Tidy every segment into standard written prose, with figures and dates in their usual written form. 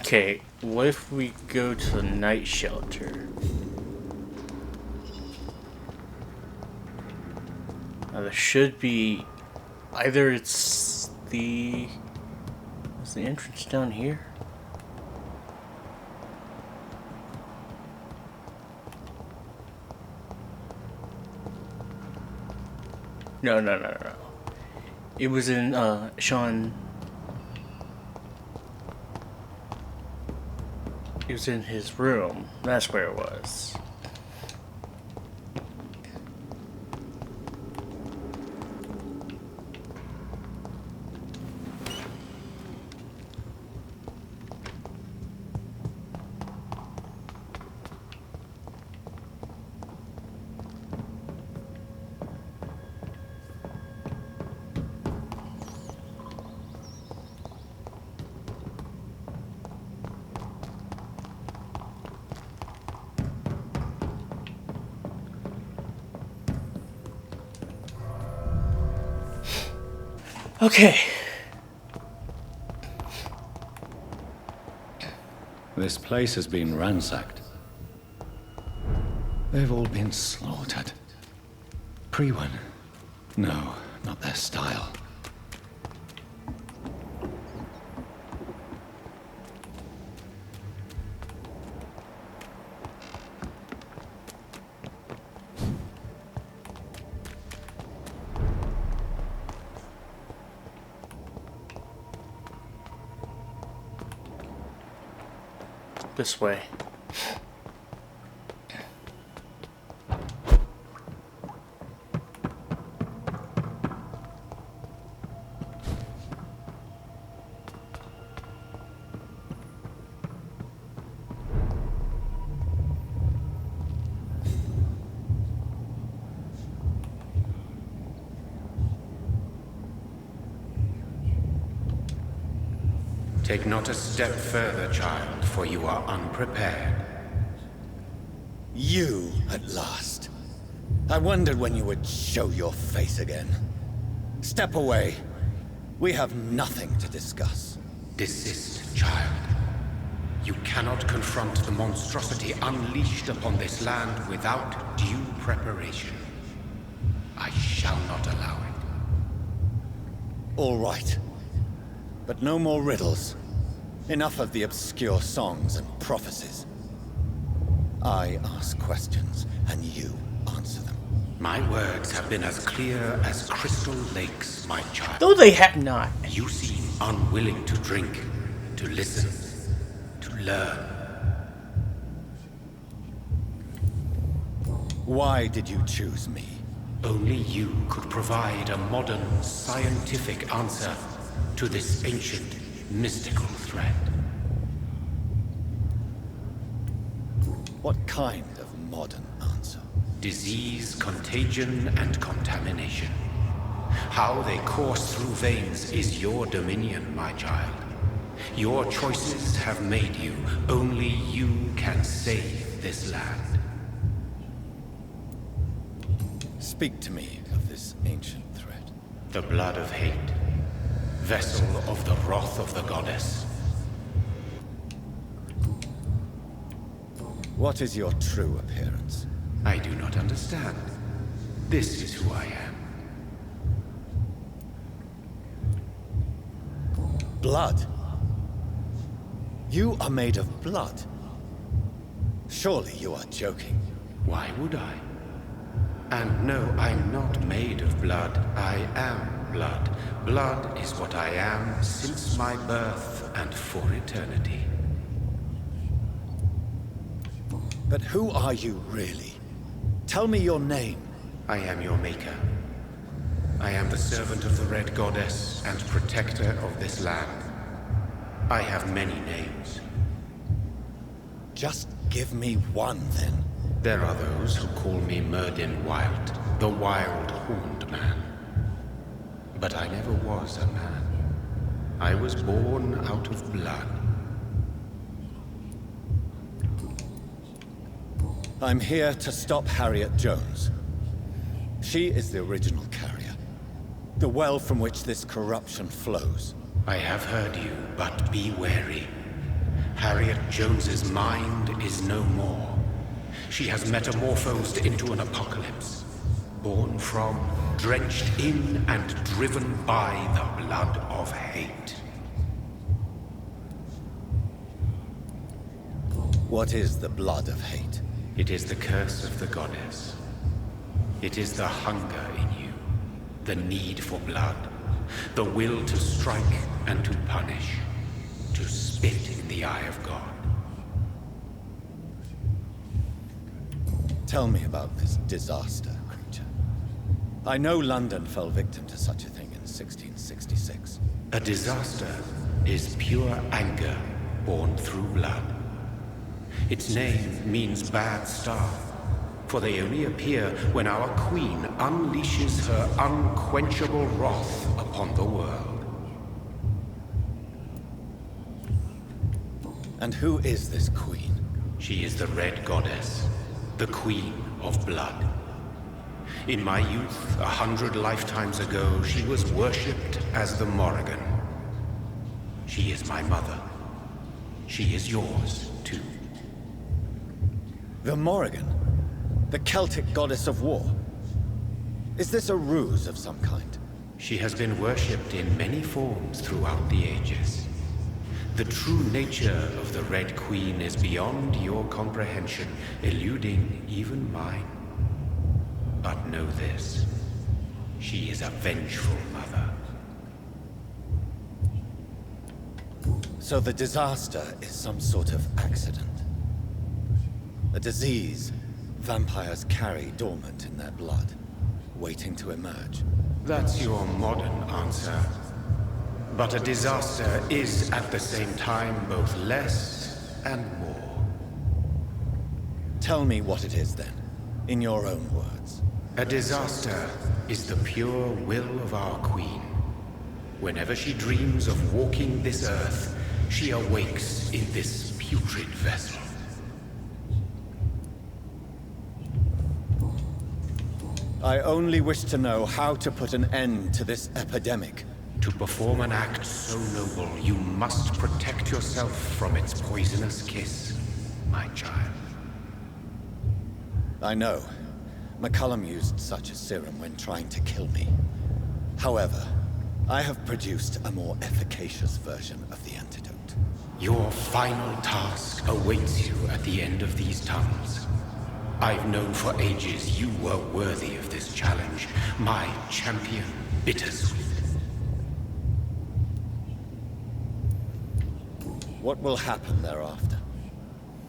Okay, what if we go to the night shelter? Now there should be either is the entrance down here? No. It was in Sean. It was in his room. That's where it was. Okay. This place has been ransacked. They've all been slaughtered. Pre-one? No, not their style. This way. Take not a step further, child, for you are unprepared. You, at last. I wondered when you would show your face again. Step away. We have nothing to discuss. Desist, child. You cannot confront the monstrosity unleashed upon this land without due preparation. I shall not allow it. All right. But no more riddles. Enough of the obscure songs and prophecies. I ask questions, and you answer them. My words have been as clear as crystal lakes, my child. Though they have not. You seem unwilling to drink, to listen, to learn. Why did you choose me? Only you could provide a modern, scientific answer to this ancient, mystical threat. What kind of modern answer? Disease, contagion, and contamination. How they course through veins is your dominion, my child. Your choices have made you. Only you can save this land. Speak to me of this ancient threat. The blood of hate. Vessel of the wrath of the goddess. What is your true appearance? I do not understand. This is who I am. Blood? You are made of blood. Surely you are joking. Why would I? And no, I'm not made of blood. I am blood. Blood is what I am since my birth and for eternity. But who are you really? Tell me your name. I am your maker. I am the servant of the Red Goddess and protector of this land. I have many names. Just give me one, then. There are those who call me Murdin Wild, the Wild Horned Man. But I never was a man. I was born out of blood. I'm here to stop Harriet Jones. She is the original carrier. The well from which this corruption flows. I have heard you, but be wary. Harriet Jones's mind is no more. She has metamorphosed into an apocalypse, born from, drenched in, and driven by the blood of hate. What is the blood of hate? It is the curse of the goddess. It is the hunger in you, the need for blood, the will to strike and to punish, to spit in the eye of God. Tell me about this disaster, creature. I know London fell victim to such a thing in 1666. A disaster is pure anger born through blood. Its name means bad star, for they only appear when our queen unleashes her unquenchable wrath upon the world. And who is this queen? She is the Red Goddess, the Queen of Blood. In my youth, 100 lifetimes ago, she was worshipped as the Morrigan. She is my mother. She is yours, too. The Morrigan? The Celtic goddess of war? Is this a ruse of some kind? She has been worshipped in many forms throughout the ages. The true nature of the Red Queen is beyond your comprehension, eluding even mine. But know this, she is a vengeful mother. So the disaster is some sort of accident. A disease vampires carry dormant in their blood, waiting to emerge. That's your modern answer. But a disaster is at the same time both less and more. Tell me what it is then, in your own words. A disaster is the pure will of our queen. Whenever she dreams of walking this earth, she awakes in this putrid vessel. I only wish to know how to put an end to this epidemic. To perform an act so noble, you must protect yourself from its poisonous kiss, my child. I know. McCullum used such a serum when trying to kill me. However, I have produced a more efficacious version of the antidote. Your final task awaits you at the end of these tunnels. I've known for ages you were worthy of this challenge, my champion, Bittersweet. What will happen thereafter?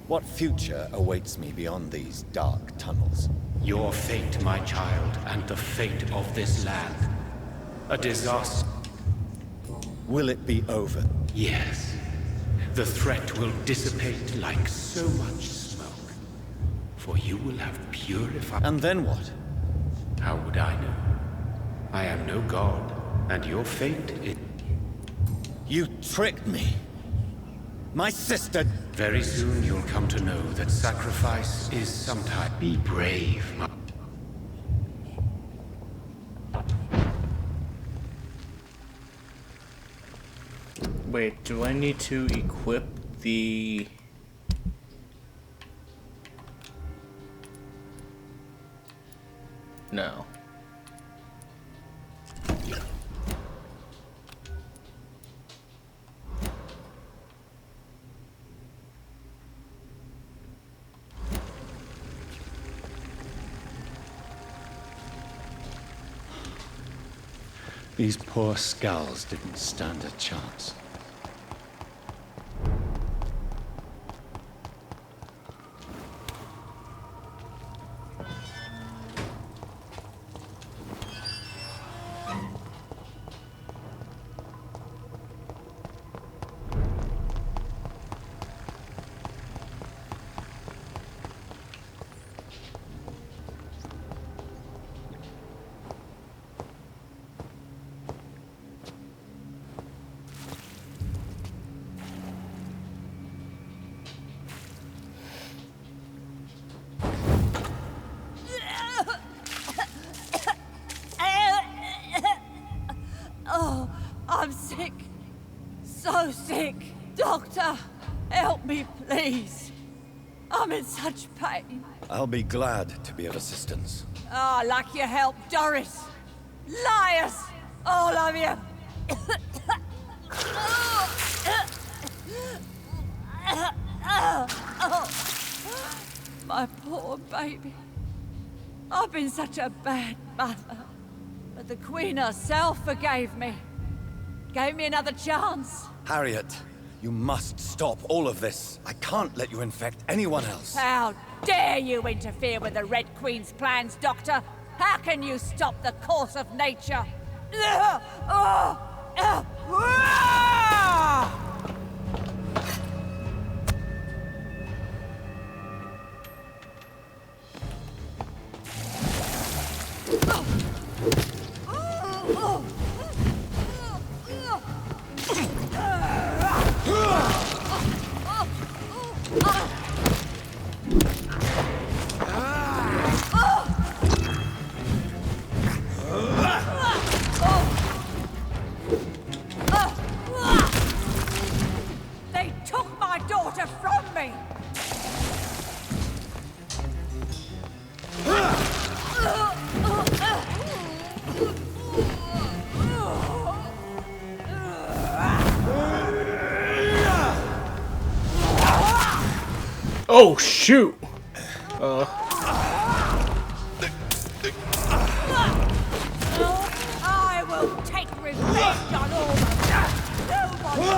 What future awaits me beyond these dark tunnels? Your fate, my child, and the fate of this land. A disaster. Will it be over? Yes. The threat will dissipate like so much smoke. For you will have purified... And then what? How would I know? I am no god, and your fate is... You tricked me! My sister... Very soon you'll come to know that sacrifice is sometimes... Be brave, my... Wait, do I need to equip the... No. These poor skulls didn't stand a chance. I'm sick. So sick. Doctor, Help me, please. I'm in such pain. I'll be glad to be of assistance. Ah, like your help, Doris. Liars! All of you! My poor baby. I've been such a bad mother. But the Queen herself forgave me. Gave me another chance. Harriet, you must stop all of this. I can't let you infect anyone else. How dare you interfere with the Red Queen's plans, Doctor? How can you stop the course of nature? They took my daughter from me! Oh, shoot! I will take revenge on all of you!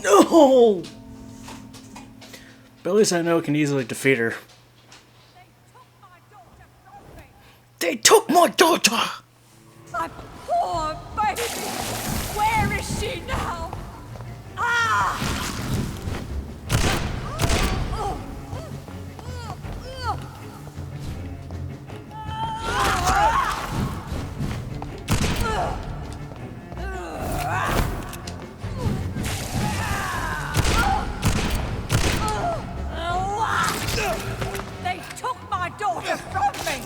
No! But at least I know I can easily defeat her. They took my daughter! My poor baby! Where is she now? Ah! They took my daughter from me!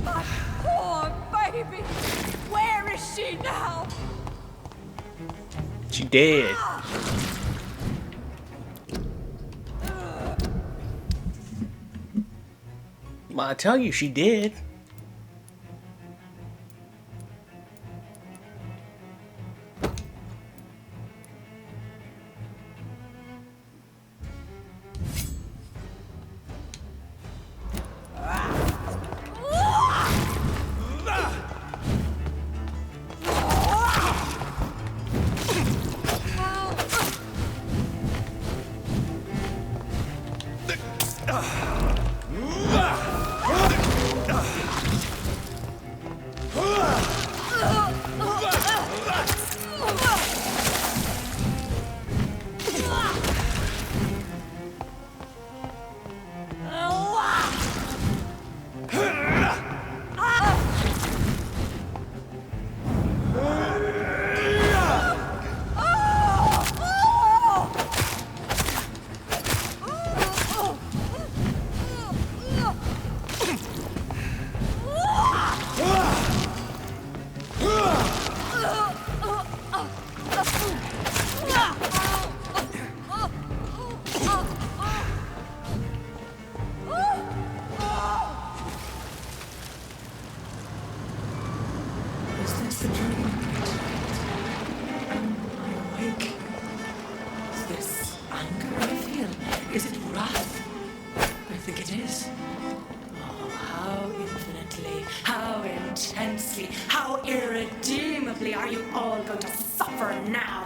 My poor baby! Where is she now? She dead. Well, I tell you, she did. Is this a dream? Am I awake? Is this anger I feel? Is it wrath? I think it is. Oh, how infinitely, how intensely, how irredeemably are you all going to suffer now?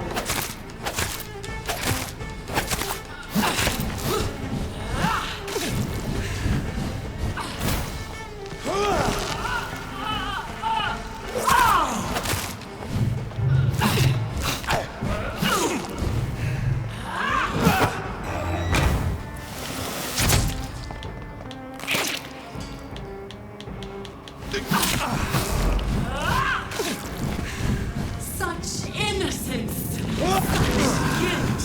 Such innocence! Such guilt!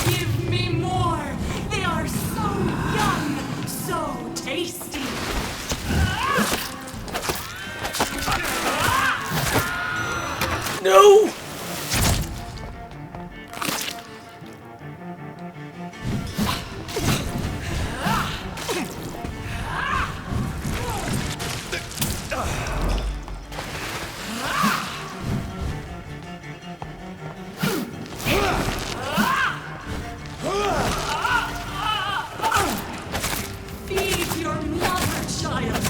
Give me more! They are so young, so tasty! No! Feed your mother, child!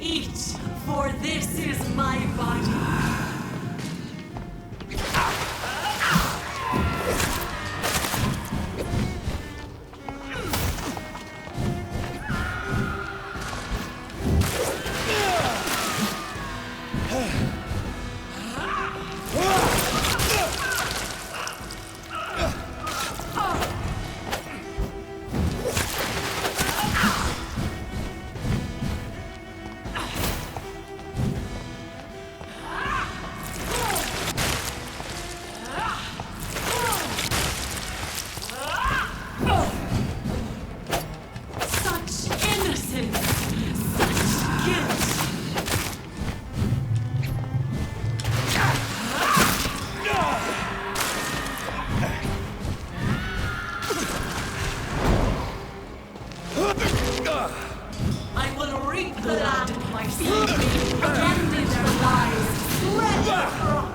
Eat, for this is my body. Such innocence, such guilt. I will reap the land of my seed, abandon their lies, spread their crop.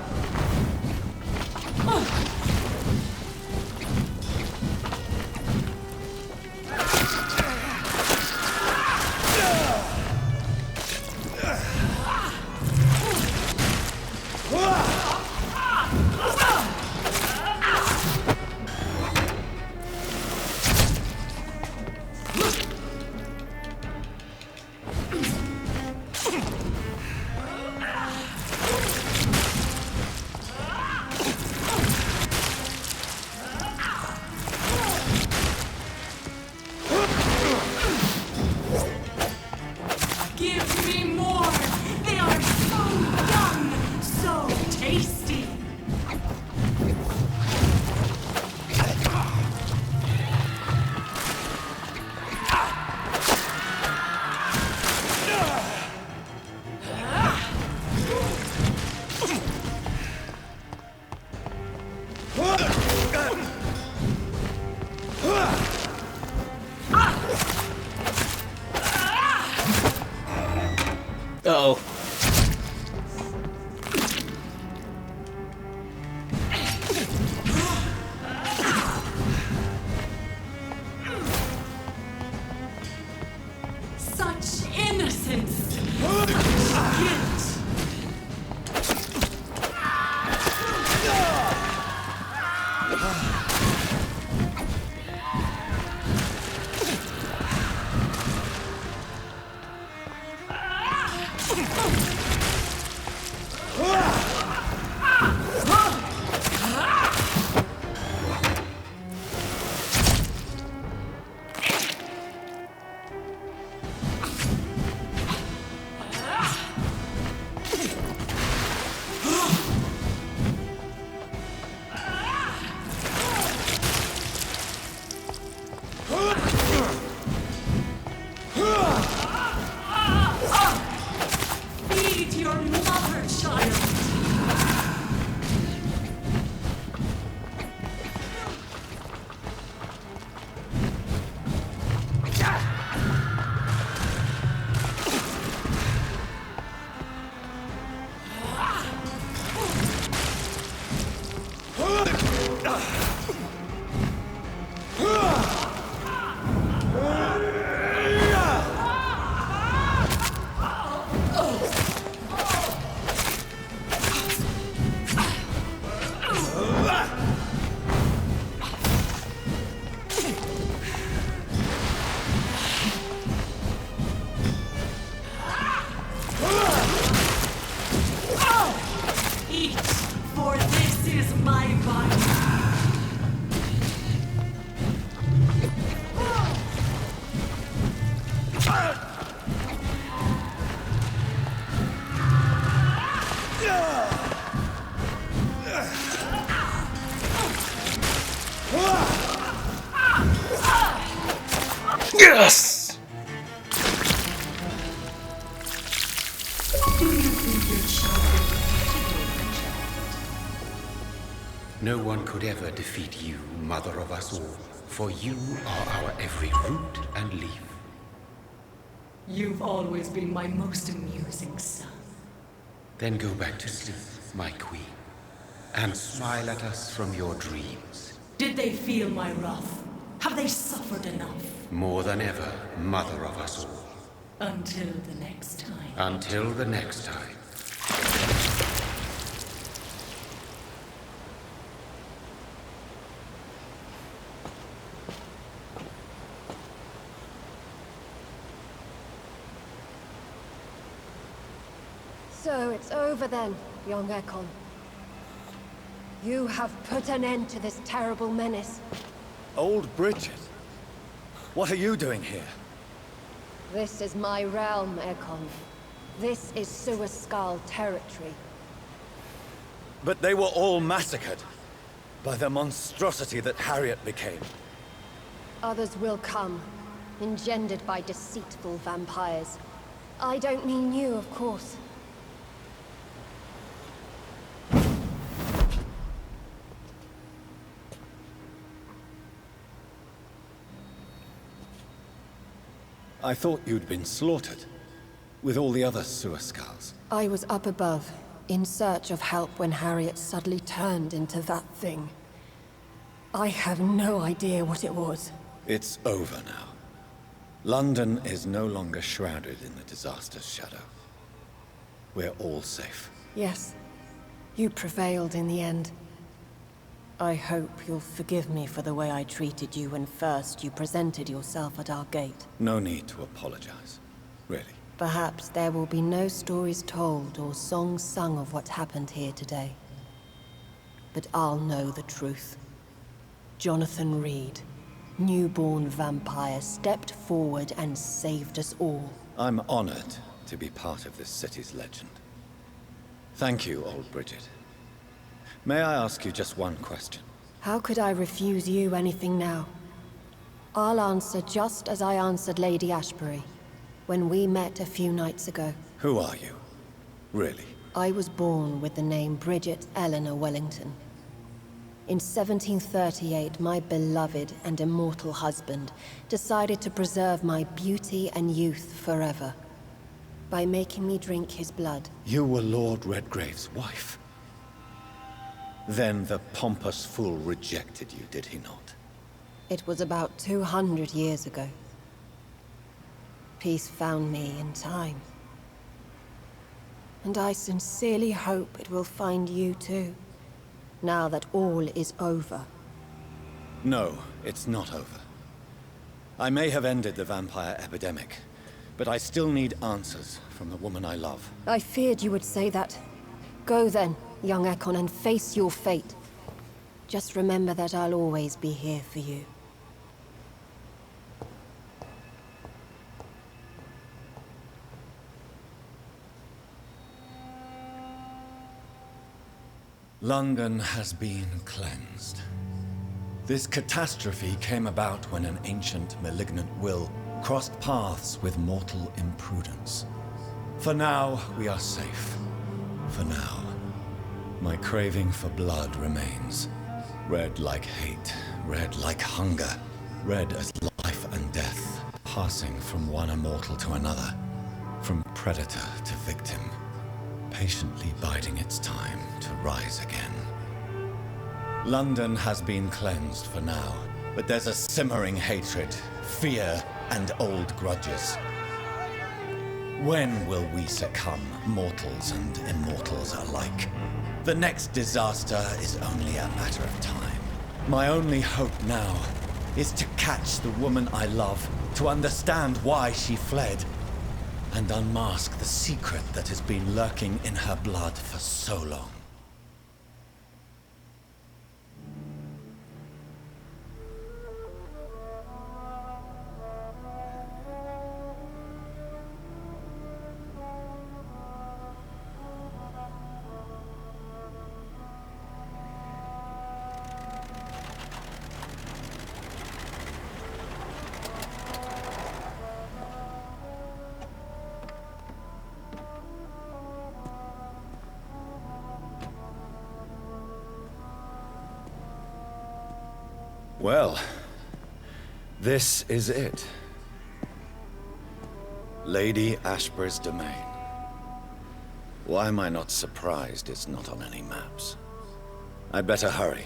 Give me more! They are so young, so tasty! Uh-oh. Eat, for this is my body. Yes! Do you think your champion defeated you, No one could ever defeat you, mother of us all, for you are our every root and leaf. You've always been my most amusing son. Then go back to sleep, my queen, and smile at us from your dreams. Did they feel my wrath? Have they suffered enough? More than ever, mother of us all. Until the next time. Until the next time. So it's over then, young Ekon. You have put an end to this terrible menace. Old Bridget? What are you doing here? This is my realm, Ekon. This is Suaskal territory. But they were all massacred by the monstrosity that Harriet became. Others will come, engendered by deceitful vampires. I don't mean you, of course. I thought you'd been slaughtered, with all the other Suaskals. I was up above, in search of help when Harriet suddenly turned into that thing. I have no idea what it was. It's over now. London is no longer shrouded in the disaster's shadow. We're all safe. Yes, you prevailed in the end. I hope you'll forgive me for the way I treated you when first you presented yourself at our gate. No need to apologize, really. Perhaps there will be no stories told or songs sung of what happened here today. But I'll know the truth. Jonathan Reed, newborn vampire, stepped forward and saved us all. I'm honored to be part of this city's legend. Thank you, old Bridget. May I ask you just one question? How could I refuse you anything now? I'll answer just as I answered Lady Ashbury when we met a few nights ago. Who are you? Really? I was born with the name Bridget Eleanor Wellington. In 1738, my beloved and immortal husband decided to preserve my beauty and youth forever by making me drink his blood. You were Lord Redgrave's wife. Then the pompous fool rejected you, did he not? It was about 200 years ago. Peace found me in time. And I sincerely hope it will find you too, now that all is over. No, it's not over. I may have ended the vampire epidemic, but I still need answers from the woman I love. I feared you would say that. Go then, young Ekon, and face your fate. Just remember that I'll always be here for you. London has been cleansed. This catastrophe came about when an ancient, malignant will crossed paths with mortal imprudence. For now, we are safe. For now. My craving for blood remains. Red like hate, red like hunger, red as life and death, passing from one immortal to another, from predator to victim, patiently biding its time to rise again. London has been cleansed for now, but there's a simmering hatred, fear, and old grudges. When will we succumb, mortals and immortals alike? The next disaster is only a matter of time. My only hope now is to catch the woman I love, to understand why she fled, and unmask the secret that has been lurking in her blood for so long. Well, this is it. Lady Ashbur's domain. Why am I not surprised it's not on any maps? I'd better hurry.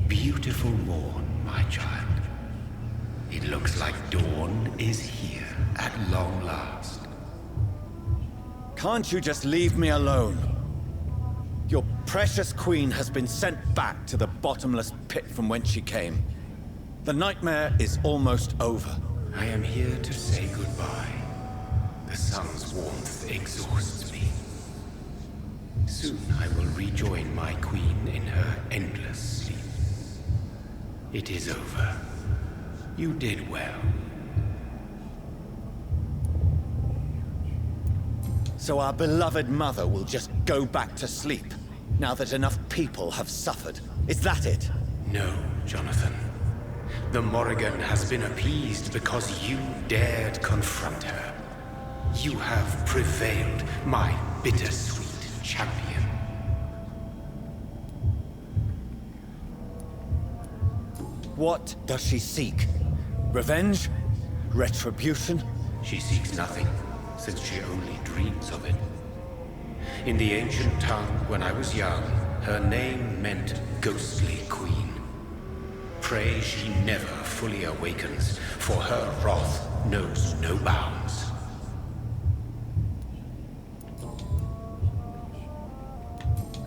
Beautiful morn, my child. It looks like dawn is here at long last. Can't you just leave me alone? Your precious queen has been sent back to the bottomless pit from whence she came. The nightmare is almost over. I am here to say goodbye. The sun's warmth exhausts me. Soon I will rejoin my queen in her endless sleep. It is over. You did well. So our beloved mother will just go back to sleep, now that enough people have suffered. Is that it? No, Jonathan. The Morrigan has been appeased because you dared confront her. You have prevailed, my bittersweet champion. What does she seek? Revenge? Retribution? She seeks nothing, since she only dreams of it. In the ancient tongue, when I was young, her name meant Ghostly Queen. Pray she never fully awakens, for her wrath knows no bounds.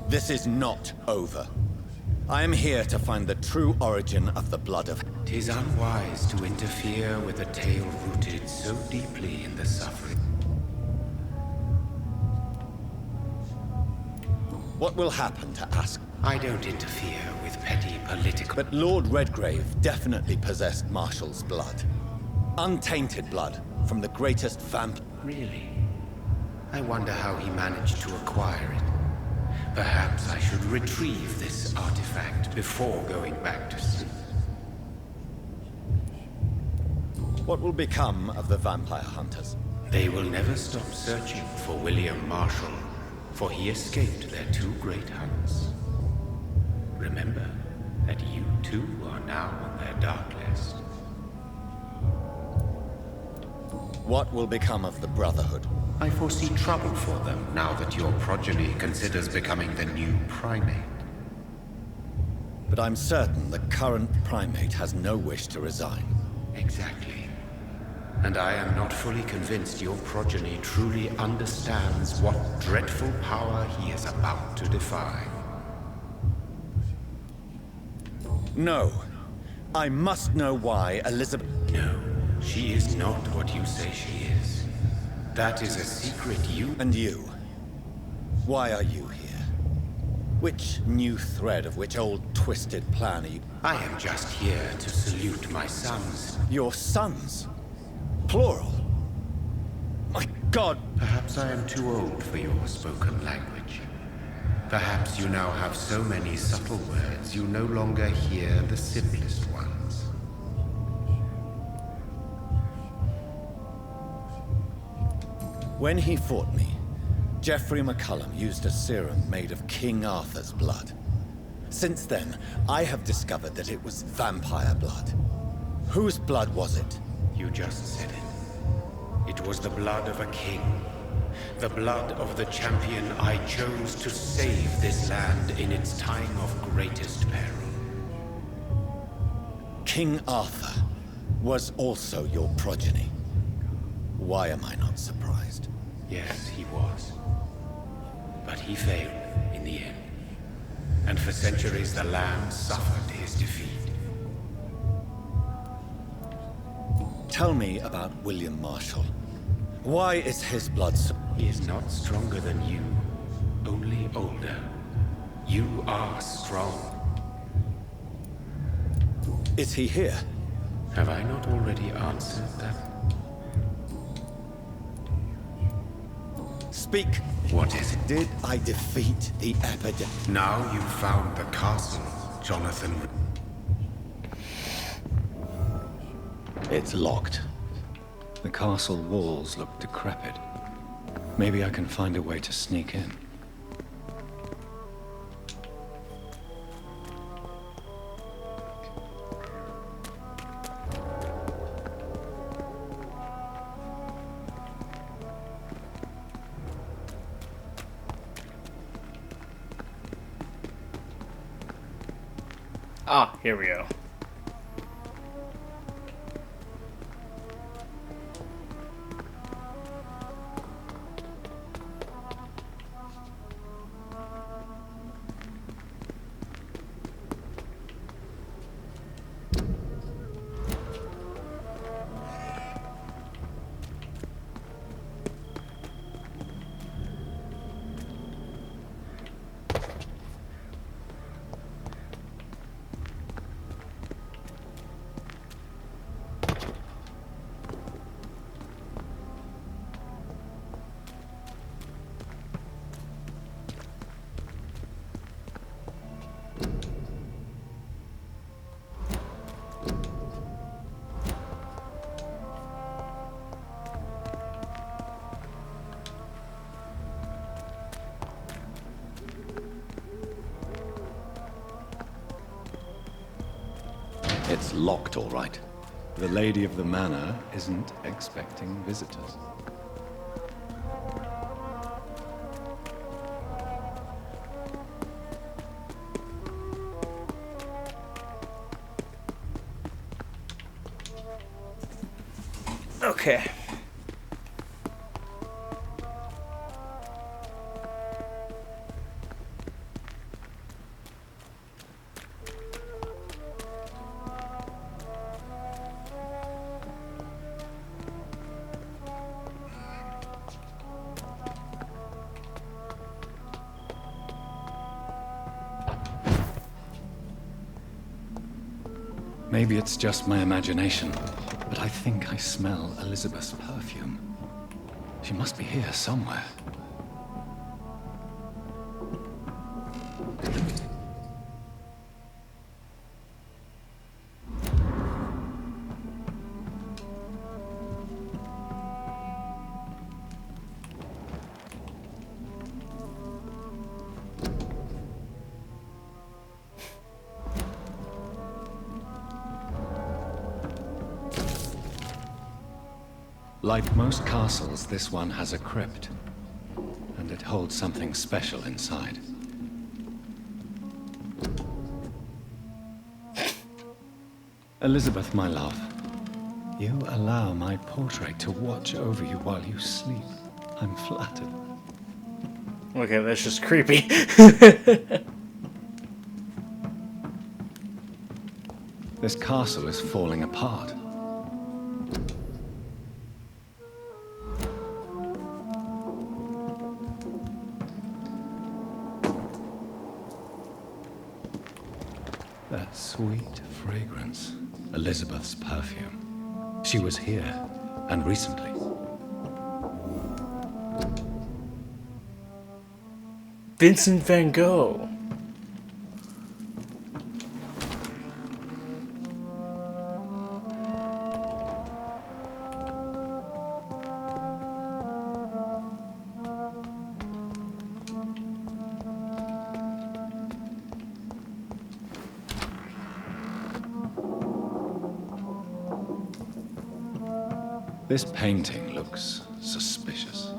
This is not over. I am here to find the true origin of the blood of... 'Tis unwise to interfere with a tale rooted so deeply in the suffering. What will happen to ask? I don't interfere with petty political... But Lord Redgrave definitely possessed Marshall's blood. Untainted blood from the greatest vamp... Really? I wonder how he managed to acquire it. Perhaps I should retrieve this artifact before going back to sleep. What will become of the vampire hunters? They will never stop searching for William Marshall, for he escaped their two great hunts. Remember that you too are now on their dark list. What will become of the Brotherhood? I foresee trouble for them now that your progeny considers becoming the new primate. But I'm certain the current primate has no wish to resign. Exactly. And I am not fully convinced your progeny truly understands what dreadful power he is about to defy. No. I must know why Elizabeth... No, she is not what you say she is. That is a secret you... And you? Why are you here? Which new thread of which old twisted plan are you... I am just here to salute my sons. Your sons? Plural? My God! Perhaps I am too old for your spoken language. Perhaps you now have so many subtle words you no longer hear the simplest ones. When he fought me, Geoffrey McCullum used a serum made of King Arthur's blood. Since then, I have discovered that it was vampire blood. Whose blood was it? You just said it. It was the blood of a king. The blood of the champion I chose to save this land in its time of greatest peril. King Arthur was also your progeny. Why am I not surprised? Yes, he was. But he failed in the end. And for centuries the land suffered his defeat. Tell me about William Marshall. Why is his blood so... He is not stronger than you, only older. You are strong. Is he here? Have I not already answered that? Speak. What is it? Did I defeat the epidemic? Now you've found the castle, Jonathan. It's locked. The castle walls look decrepit. Maybe I can find a way to sneak in. Ah, here we go. It's locked, all right. The lady of the manor isn't expecting visitors. Okay. Maybe it's just my imagination, but I think I smell Elizabeth's perfume. She must be here somewhere. Like most castles, this one has a crypt, and it holds something special inside. Elizabeth, my love, you allow my portrait to watch over you while you sleep. I'm flattered. Okay, that's just creepy. This castle is falling apart. That sweet fragrance. Elizabeth's perfume. She was here, and recently. Vincent van Gogh. This painting looks suspicious.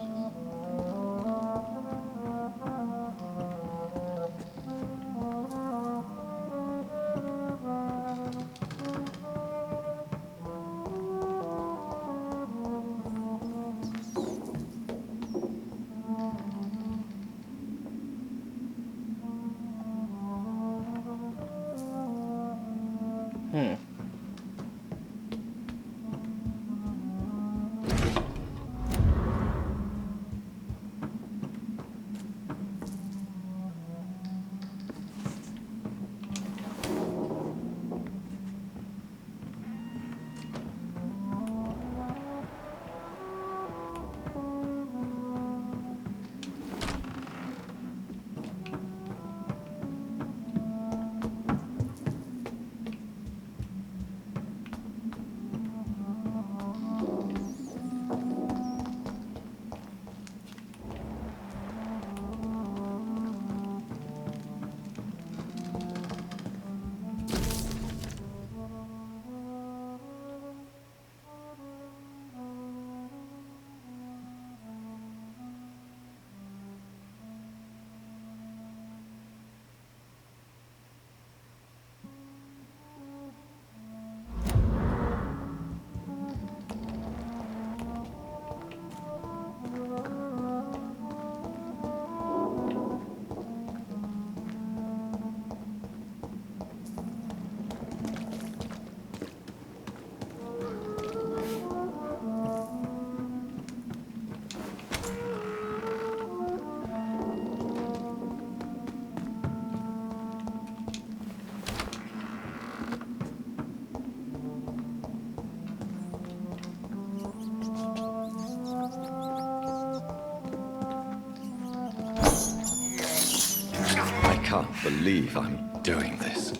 can't believe I'm doing this.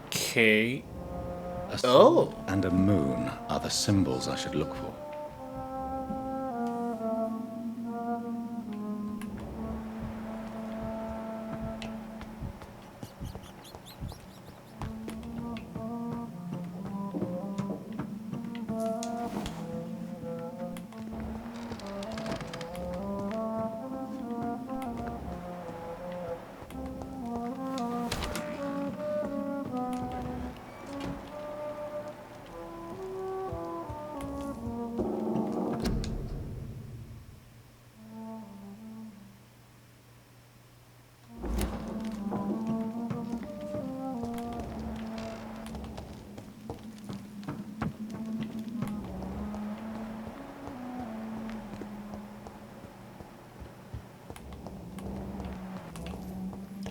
Okay. A sun Oh. and a moon are the symbols I should look for.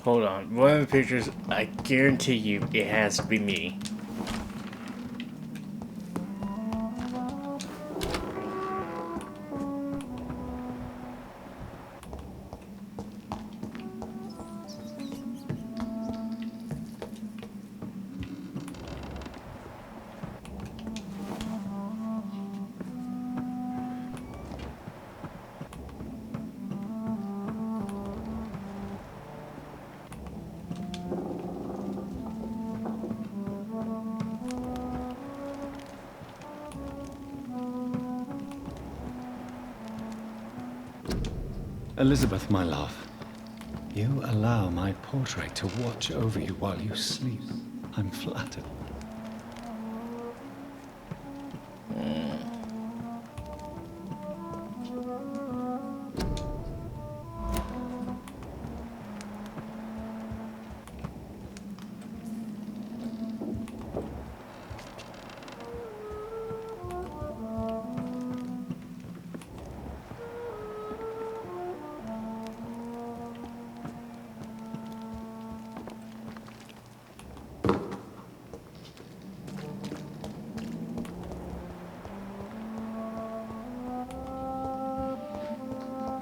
Hold on. One of the pictures, I guarantee you, it has to be me. Elizabeth, my love, you allow my portrait to watch over you while you sleep. I'm flattered.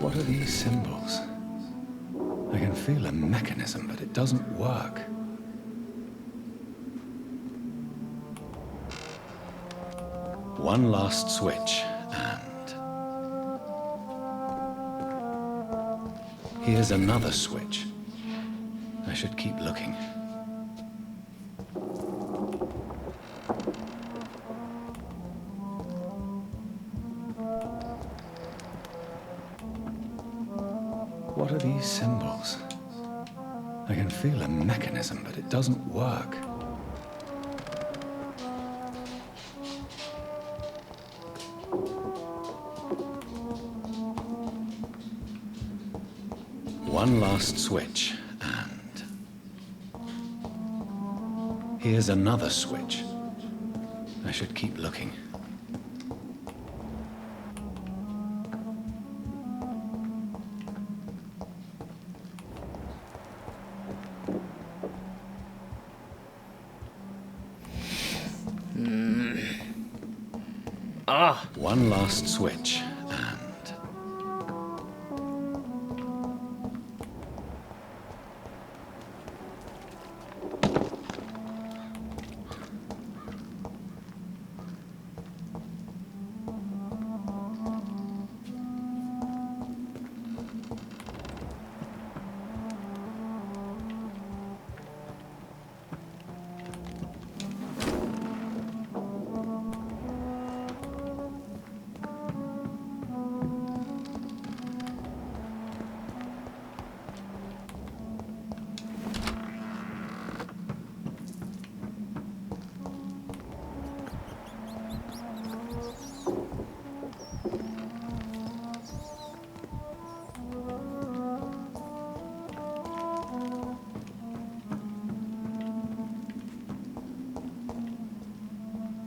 What are these symbols? I can feel a mechanism, but it doesn't work. One last switch, and... here's another switch. I should keep looking. What are these symbols? I can feel a mechanism, but it doesn't work. One last switch, and... here's another switch. I should keep looking. One last switch, and...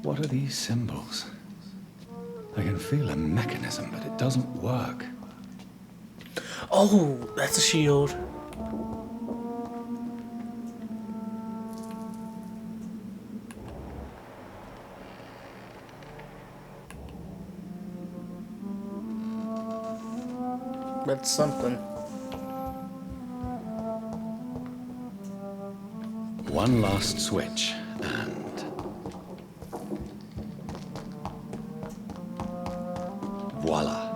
What are these symbols? I can feel a mechanism, but it doesn't work. Oh, that's a shield. That's something. One last switch, and... voila.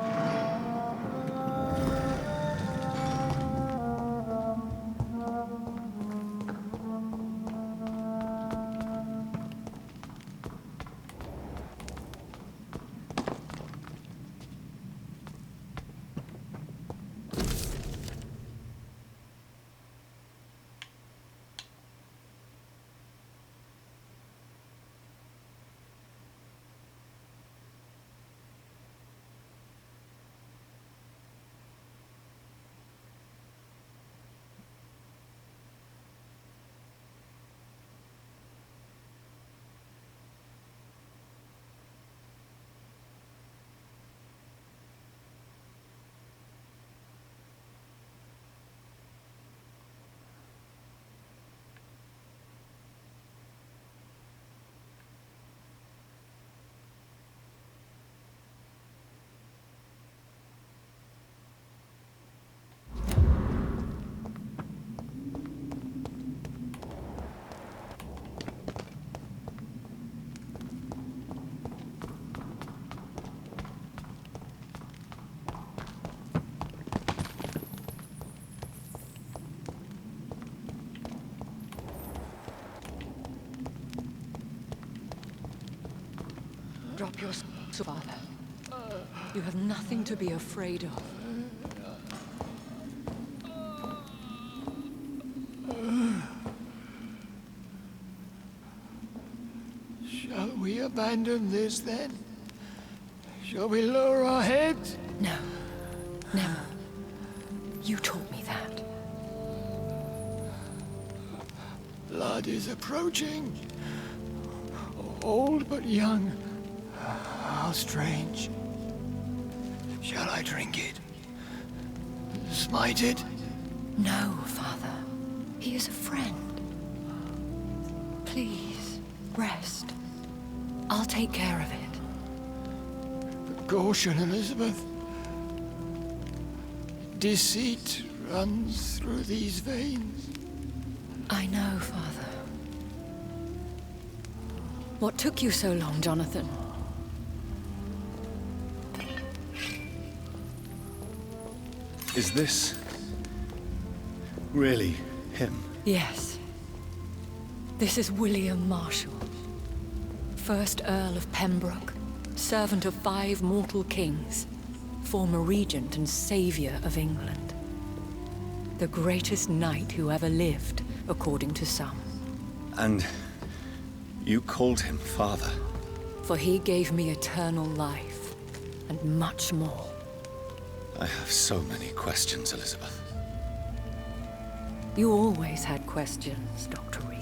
Drop your sword, father. You have nothing to be afraid of. Shall we abandon this then? Shall we lower our heads? No. Never. You taught me that. Blood is approaching. Old but young. How strange. Shall I drink it? Smite it? No, father. He is a friend. Please, rest. I'll take care of it. Caution, Elizabeth. Deceit runs through these veins. I know, father. What took you so long, Jonathan? Is this... really him? Yes. This is William Marshall, 1st Earl of Pembroke, servant of 5 mortal kings, former regent and savior of England. The greatest knight who ever lived, according to some. And... you called him father? For he gave me eternal life, and much more. I have so many questions, Elizabeth. You always had questions, Dr. Reed.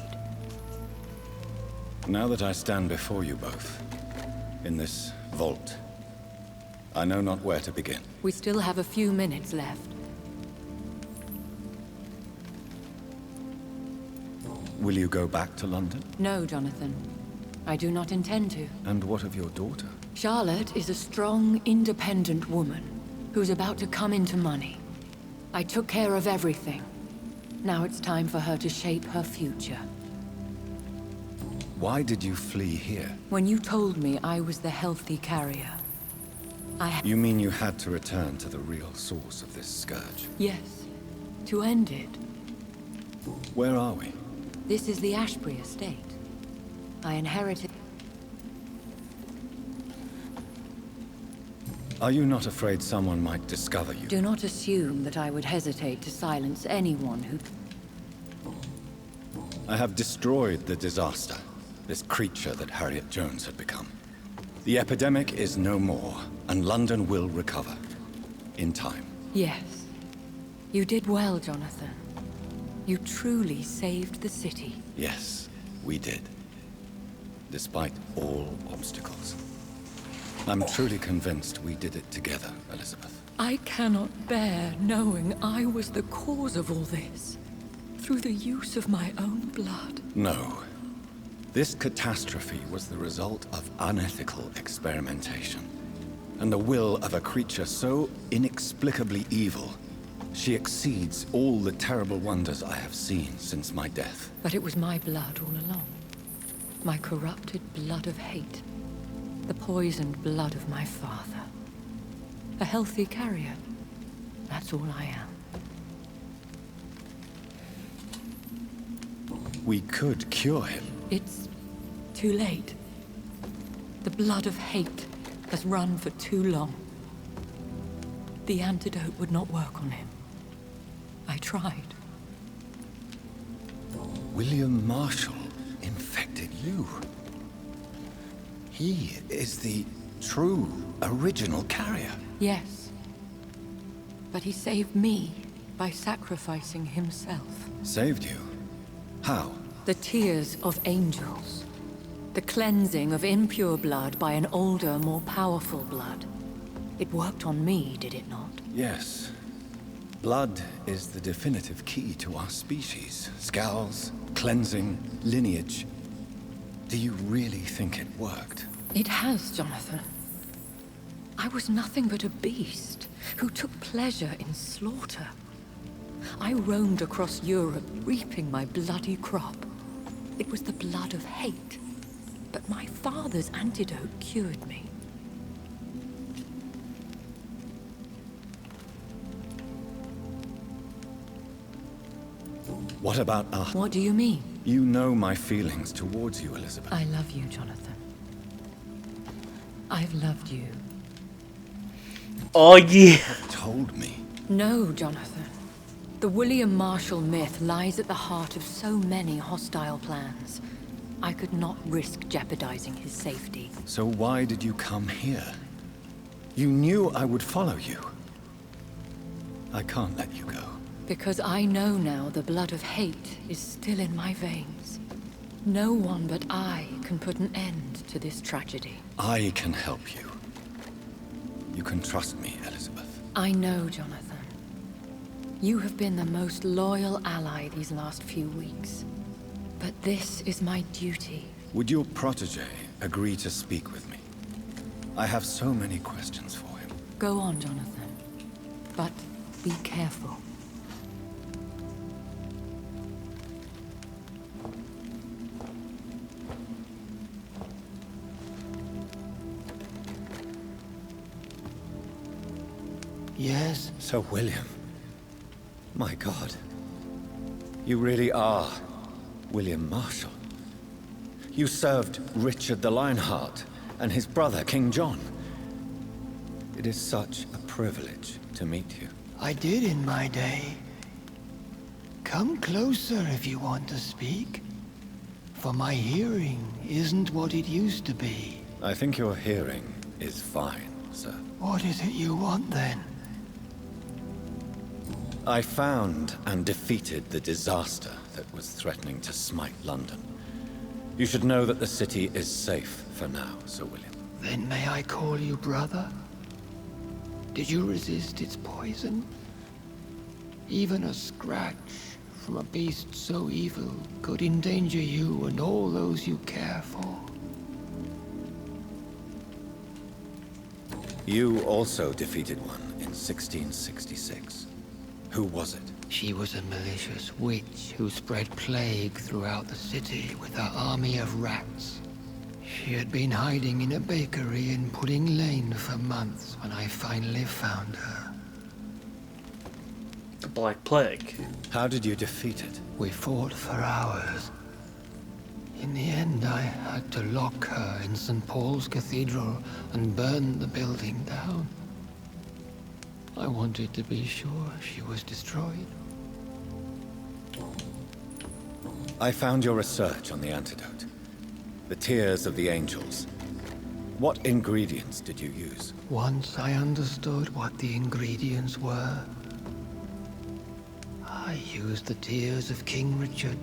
Now that I stand before you both, in this vault, I know not where to begin. We still have a few minutes left. Will you go back to London? No, Jonathan. I do not intend to. And what of your daughter? Charlotte is a strong, independent woman who's about to come into money. I took care of everything. Now it's time for her to shape her future. Why did you flee here? When you told me I was the healthy carrier, You mean you had to return to the real source of this scourge? Yes, to end it. Where are we? This is the Ashbury estate. I inherited... Are you not afraid someone might discover you? Do not assume that I would hesitate to silence anyone who... I have destroyed the disaster, this creature that Harriet Jones had become. The epidemic is no more, and London will recover. In time. Yes. You did well, Jonathan. You truly saved the city. Yes, we did. Despite all obstacles. I'm truly convinced we did it together, Elizabeth. I cannot bear knowing I was the cause of all this. Through the use of my own blood. No. This catastrophe was the result of unethical experimentation. And the will of a creature so inexplicably evil She exceeds all the terrible wonders I have seen since my death. But it was my blood all along. My corrupted blood of hate. The poisoned blood of my father. A healthy carrier. That's all I am. We could cure him. It's too late. The blood of hate has run for too long. The antidote would not work on him. I tried. William Marshall infected you. He is the true, original carrier. Yes. But he saved me by sacrificing himself. Saved you? How? The tears of angels. The cleansing of impure blood by an older, more powerful blood. It worked on me, did it not? Yes. Blood is the definitive key to our species. Scowls, cleansing, lineage. Do you really think it worked? It has, Jonathan. I was nothing but a beast who took pleasure in slaughter. I roamed across Europe, reaping my bloody crop. It was the blood of hate. But my father's antidote cured me. What about us? What do you mean? You know my feelings towards you, Elizabeth. I love you, Jonathan. I've loved you. Oh yeah. Told me. No, Jonathan. The William Marshall myth lies at the heart of so many hostile plans. I could not risk jeopardizing his safety. So why did you come here? You knew I would follow you. I can't let you go. Because I know now the blood of hate is still in my veins. No one but I can put an end to this tragedy. I can help you. You can trust me, Elizabeth. I know, Jonathan. You have been the most loyal ally these last few weeks. But this is my duty. Would your protege agree to speak with me? I have so many questions for him. Go on, Jonathan. But be careful. Yes? Sir William. My God. You really are William Marshall. You served Richard the Lionheart and his brother, King John. It is such a privilege to meet you. I did in my day. Come closer if you want to speak. For my hearing isn't what it used to be. I think your hearing is fine, sir. What is it you want then? I found and defeated the disaster that was threatening to smite London. You should know that the city is safe for now, Sir William. Then may I call you brother? Did you resist its poison? Even a scratch from a beast so evil could endanger you and all those you care for. You also defeated one in 1666. Who was it? She was a malicious witch who spread plague throughout the city with her army of rats. She had been hiding in a bakery in Pudding Lane for months when I finally found her. The Black Plague. How did you defeat it? We fought for hours. In the end, I had to lock her in St. Paul's Cathedral and burn the building down. I wanted to be sure she was destroyed. I found your research on the antidote. The tears of the angels. What ingredients did you use? Once I understood what the ingredients were, I used the tears of King Richard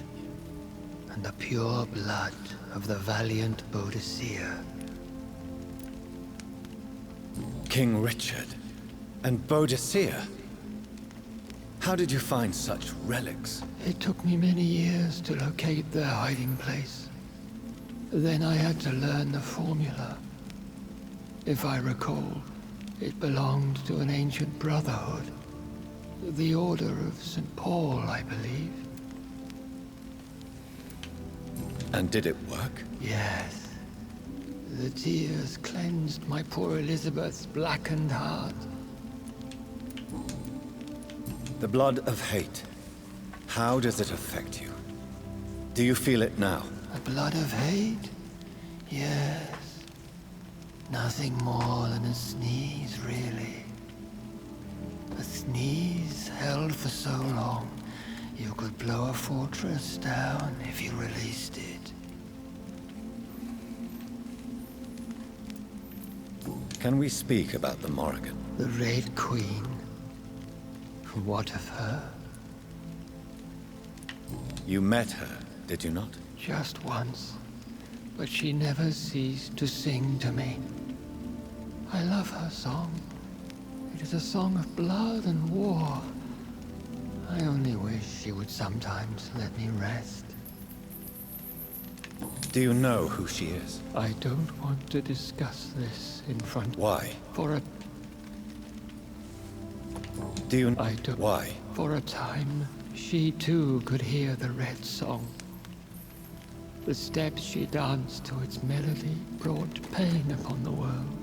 and the pure blood of the valiant Boadicea. King Richard and Boadicea? How did you find such relics? It took me many years to locate their hiding place. Then I had to learn the formula. If I recall, it belonged to an ancient brotherhood. The Order of St. Paul, I believe. And did it work? Yes. The tears cleansed my poor Elizabeth's blackened heart. The blood of hate. How does it affect you? Do you feel it now? The blood of hate? Yes. Nothing more than a sneeze, really. A sneeze held for so long, you could blow a fortress down if you released it. Can we speak about the Morrigan? The Red Queen. What of her? You met her, did you not? Just once. But she never ceased to sing to me. I love her song. It is a song of blood and war. I only wish she would sometimes let me rest. Do you know who she is? I don't want to discuss this in front. Why? For a... Do you... I don't... Why? For a time, she too could hear the Red Song. The steps she danced to its melody brought pain upon the world.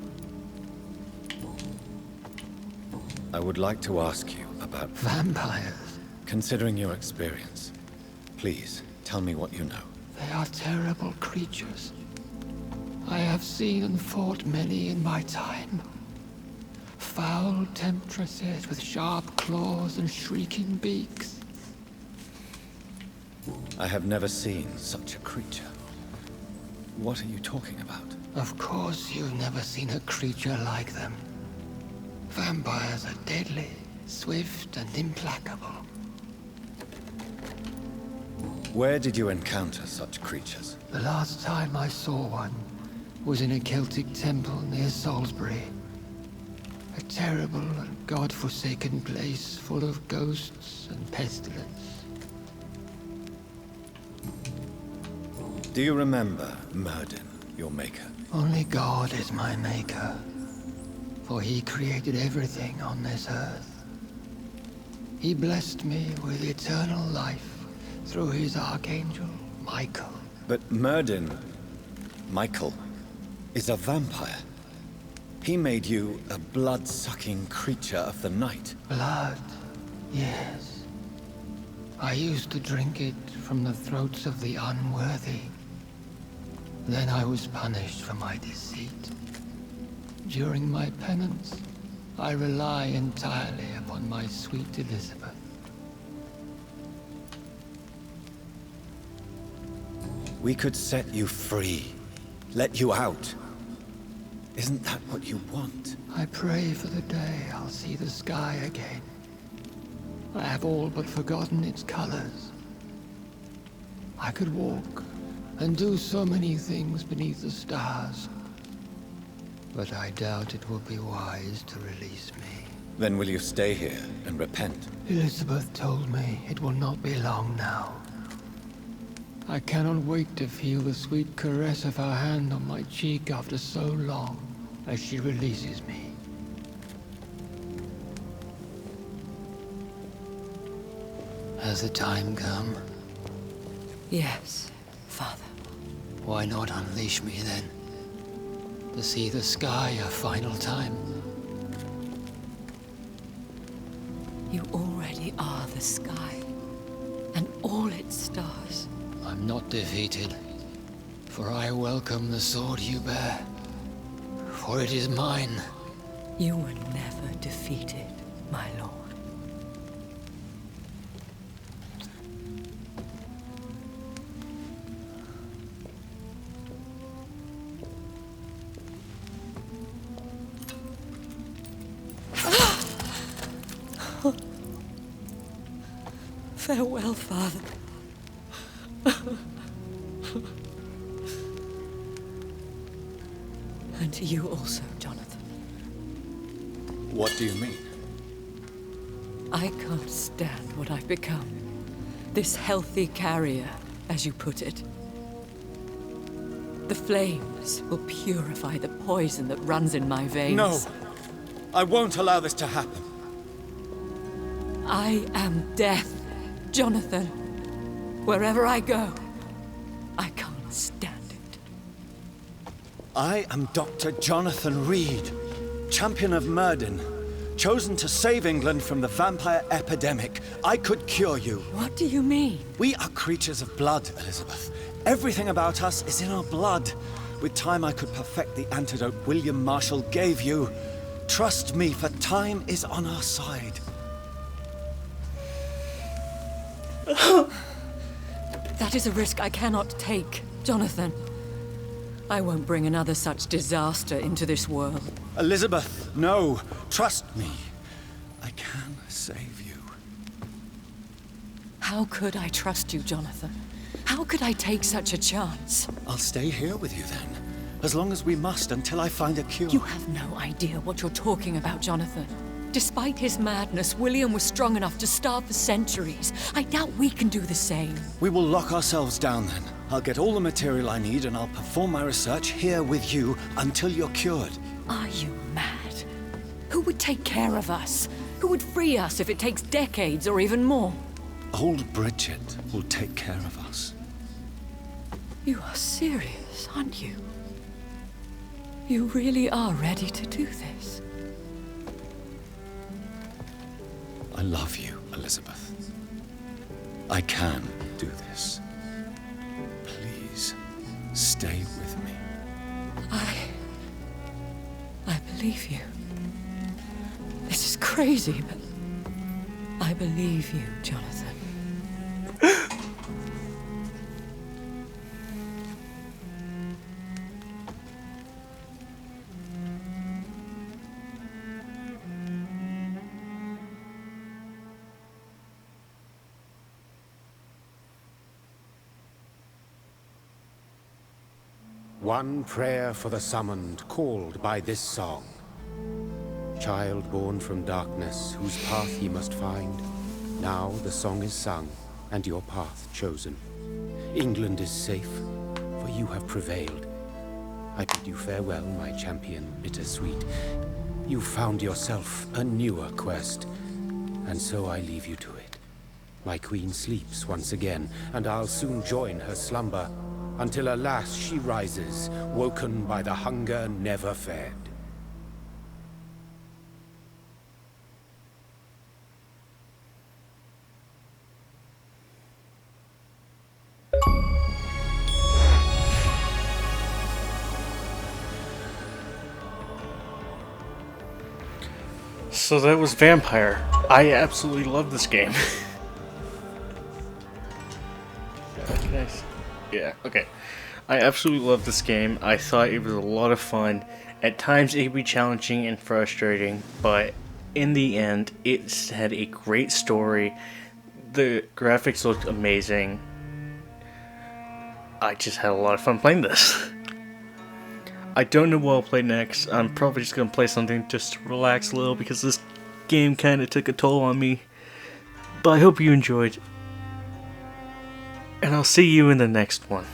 I would like to ask you about... Vampires. Considering your experience, please, tell me what you know. They are terrible creatures. I have seen and fought many in my time. Foul temptresses with sharp claws and shrieking beaks. I have never seen such a creature. What are you talking about? Of course you've never seen a creature like them. Vampires are deadly, swift and implacable. Where did you encounter such creatures? The last time I saw one was in a Celtic temple near Salisbury. A terrible and god-forsaken place full of ghosts and pestilence. Do you remember Myrddin, your maker? Only God is my maker, for he created everything on this earth. He blessed me with eternal life through his archangel, Michael. But Myrddin, Michael, is a vampire. He made you a blood-sucking creature of the night. Blood, yes. I used to drink it from the throats of the unworthy. Then I was punished for my deceit. During my penance, I rely entirely upon my sweet Elizabeth. We could set you free, let you out. Isn't that what you want? I pray for the day I'll see the sky again. I have all but forgotten its colors. I could walk and do so many things beneath the stars. But I doubt it will be wise to release me. Then will you stay here and repent? Elizabeth told me it will not be long now. I cannot wait to feel the sweet caress of her hand on my cheek after so long, as she releases me. Has the time come? Yes, Father. Why not unleash me then? To see the sky a final time? You already are the sky, and all its stars. I'm not defeated, for I welcome the sword you bear, for it is mine. You were never defeated, my lord. Farewell, Father. And to you also, Jonathan. What do you mean? I can't stand what I've become. This healthy carrier, as you put it. The flames will purify the poison that runs in my veins. No! I won't allow this to happen. I am death, Jonathan. Wherever I go, I can't stand it. I am Dr. Jonathan Reed, champion of Myrddin, chosen to save England from the vampire epidemic. I could cure you. What do you mean? We are creatures of blood, Elizabeth. Everything about us is in our blood. With time, I could perfect the antidote William Marshall gave you. Trust me, for time is on our side. That is a risk I cannot take, Jonathan. I won't bring another such disaster into this world. Elizabeth, no. Trust me. I can save you. How could I trust you, Jonathan? How could I take such a chance? I'll stay here with you then. As long as we must, until I find a cure. You have no idea what you're talking about, Jonathan. Despite his madness, William was strong enough to starve for centuries. I doubt we can do the same. We will lock ourselves down then. I'll get all the material I need and I'll perform my research here with you until you're cured. Are you mad? Who would take care of us? Who would free us if it takes decades or even more? Old Bridget will take care of us. You are serious, aren't you? You really are ready to do this? I love you, Elizabeth. I can do this. Please, stay with me. I believe you. This is crazy, but I believe you, Jonathan. One prayer for the summoned, called by this song. Child born from darkness, whose path ye must find. Now the song is sung, and your path chosen. England is safe, for you have prevailed. I bid you farewell, my champion bittersweet. You found yourself a newer quest, and so I leave you to it. My queen sleeps once again, and I'll soon join her slumber, until alas she rises, woken by the hunger never fed. So that was Vampyr. I absolutely love this game. Nice. Yeah, okay. I absolutely love this game. I thought it was a lot of fun. At times it could be challenging and frustrating, but in the end, it had a great story. The graphics looked amazing. I just had a lot of fun playing this. I don't know what I'll play next. I'm probably just going to play something just to relax a little because this game kind of took a toll on me. But I hope you enjoyed. And I'll see you in the next one.